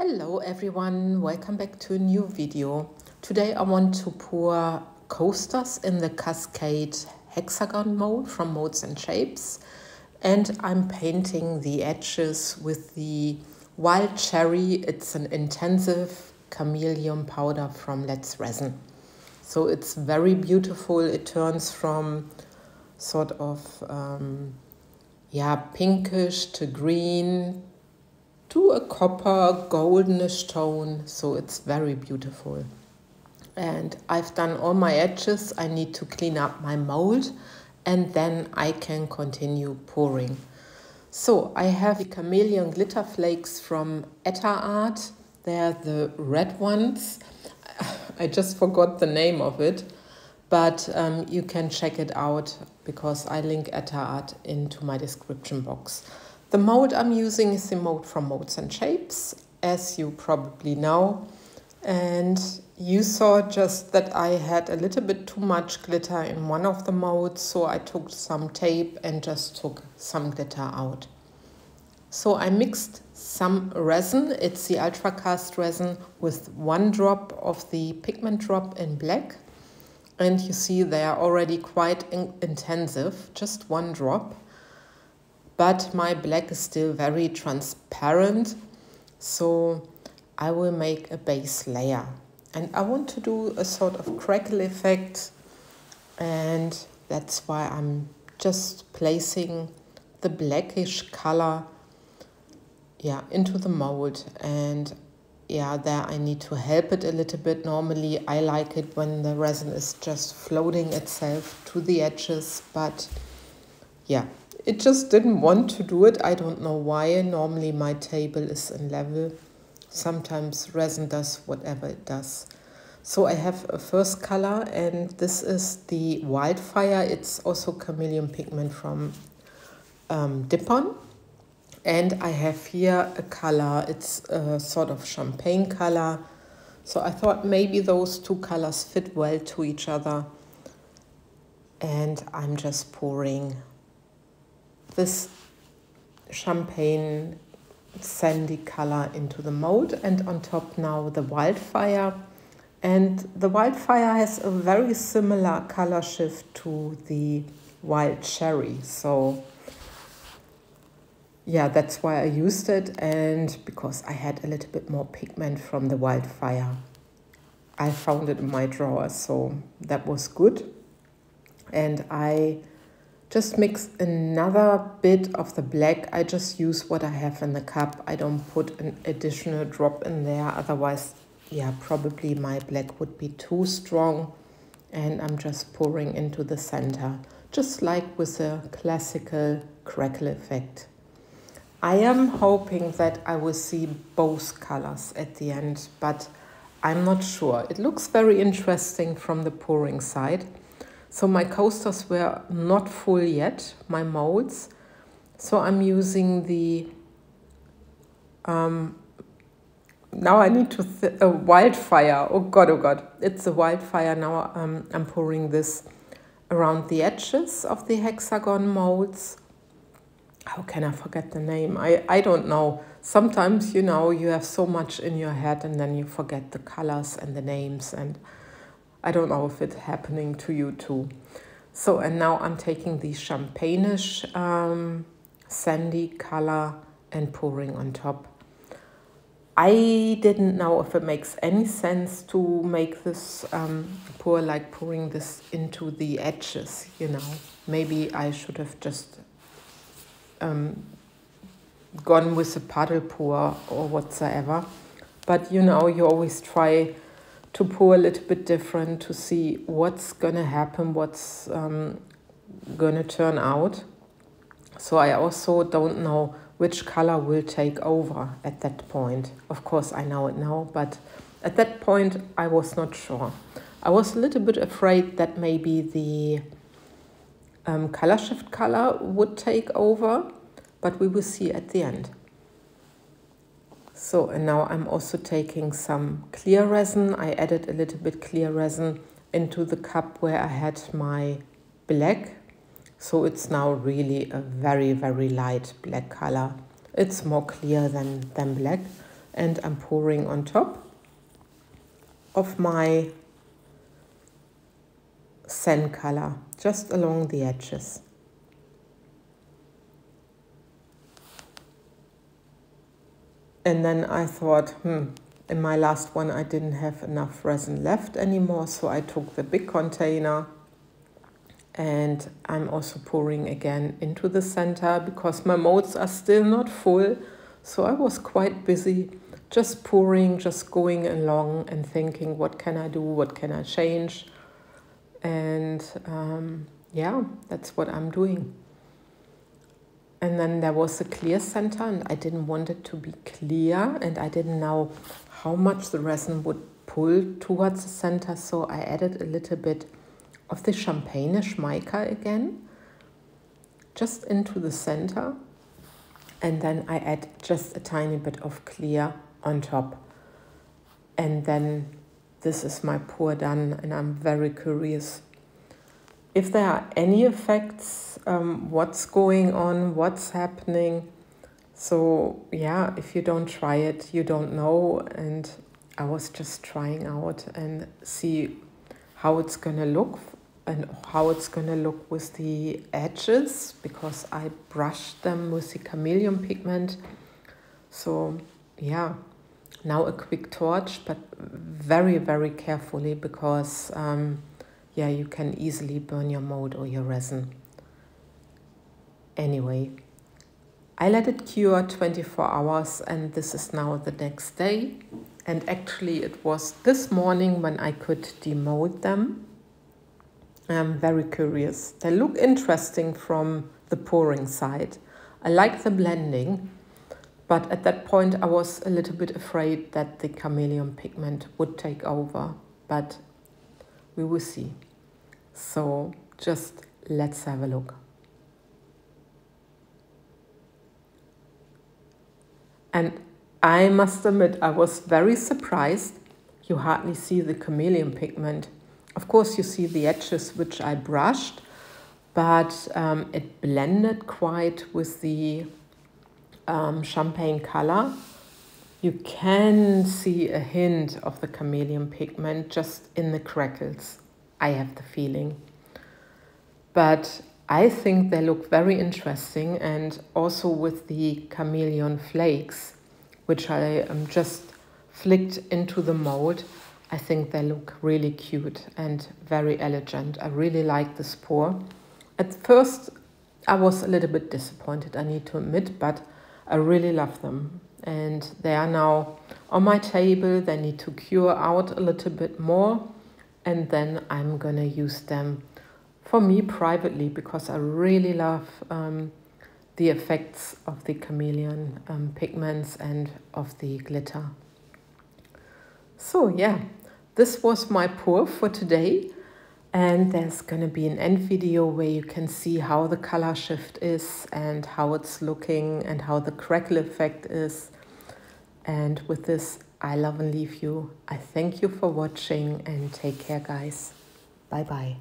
Hello everyone, welcome back to a new video. Today I want to pour coasters in the Cascade Hexagon mold from MoldsandShapes, and I'm painting the edges with the wild cherry. It's an intensive chameleon powder from Let's Resin. So it's very beautiful. It turns from sort of pinkish to green to a copper goldenish tone, so it's very beautiful. And I've done all my edges. I need to clean up my mold and then I can continue pouring. So I have the chameleon glitter flakes from Etter Art. They're the red ones. I just forgot the name of it, but you can check it out because I link Etter Art into my description box. The mold I'm using is the mold from MoldsandShapes, as you probably know. And you saw just that I had a little bit too much glitter in one of the molds, so I took some tape and just took some glitter out. So I mixed some resin. It's the Ultracast resin with 1 drop of the pigment drop in black. And you see they are already quite intensive, just 1 drop. But my black is still very transparent, so I will make a base layer. And I want to do a sort of crackle effect, and that's why I'm just placing the blackish color into the mold. And there I need to help it a little bit. Normally I like it when the resin is just floating itself to the edges, but it just didn't want to do it. I don't know why. Normally my table is in level. Sometimes resin does whatever it does. So I have a first color, and this is the wildfire. It's also chameleon pigment from Dip-On. And I have here a color. It's a sort of champagne color. So I thought maybe those 2 colors fit well to each other. And I'm just pouring this champagne sandy color into the mold, and on top now the wildfire. And the wildfire has a very similar color shift to the wild cherry, so that's why I used it. And because I had a little bit more pigment from the wildfire, I found it in my drawer, so that was good. And I just mix another bit of the black. I just use what I have in the cup. I don't put an additional drop in there. Otherwise, probably my black would be too strong. And I'm just pouring into the center, just like with a classical crackle effect. I am hoping that I will see both colors at the end, but I'm not sure. It looks very interesting from the pouring side. So my coasters were not full yet, my molds. So I'm using the, now I need to, wildfire. Oh God, it's a wildfire. Now I'm pouring this around the edges of the hexagon molds. How can I forget the name? I don't know. Sometimes, you have so much in your head and then you forget the colors and the names, and I don't know if it's happening to you too. So, and now I'm taking the champagne-ish sandy color and pouring on top. I didn't know if it makes any sense to make this pouring this into the edges, Maybe I should have just gone with a puddle pour or whatsoever. But, you always try to pour a little bit different to see what's gonna happen, what's gonna turn out. So I also don't know which color will take over at that point. Of course I know it now, but at that point I was not sure. I was a little bit afraid that maybe the color shift color would take over, but we will see at the end. So, and now I'm also taking some clear resin. I added a little bit clear resin into the cup where I had my black. So it's now really a very, very light black color. It's more clear than black. and I'm pouring on top of my sand color, just along the edges. And then I thought, in my last one I didn't have enough resin left anymore, so I took the big container and I'm also pouring again into the center because my molds are still not full. So I was quite busy just pouring, just going along and thinking, what can I do, what can I change? And yeah, that's what I'm doing. And then there was a clear center and I didn't want it to be clear and I didn't know how much the resin would pull towards the center, so I added a little bit of the champagne-ish mica again, just into the center, and then I add just a tiny bit of clear on top. And then this is my pour done, and I'm very curious if there are any effects, what's going on, what's happening. So yeah, if you don't try it, you don't know, and I was just trying out and see how it's gonna look and how it's gonna look with the edges, because I brushed them with the chameleon pigment. So yeah, now a quick torch, but very, very carefully, because yeah, you can easily burn your mold or your resin. Anyway, I let it cure 24 hours and this is now the next day. And actually it was this morning when I could demold them. I'm very curious. They look interesting from the pouring side. I like the blending, but at that point I was a little bit afraid that the chameleon pigment would take over, but we will see. So just let's have a look. And I must admit, I was very surprised. You hardly see the chameleon pigment. Of course, you see the edges, which I brushed, but it blended quite with the champagne color. You can see a hint of the chameleon pigment just in the crackles, I have the feeling. But I think they look very interesting, and also with the chameleon flakes, which I just flicked into the mold, I think they look really cute and very elegant. I really like this pour. At first, I was a little bit disappointed, I need to admit, but I really love them. And they are now on my table. They need to cure out a little bit more, and then I'm gonna use them for me privately, because I really love the effects of the chameleon pigments and of the glitter. So yeah, this was my pour for today, and there's gonna be an end video where you can see how the color shift is and how it's looking and how the crackle effect is. And with this, I love and leave you. I thank you for watching and take care, guys. Bye bye.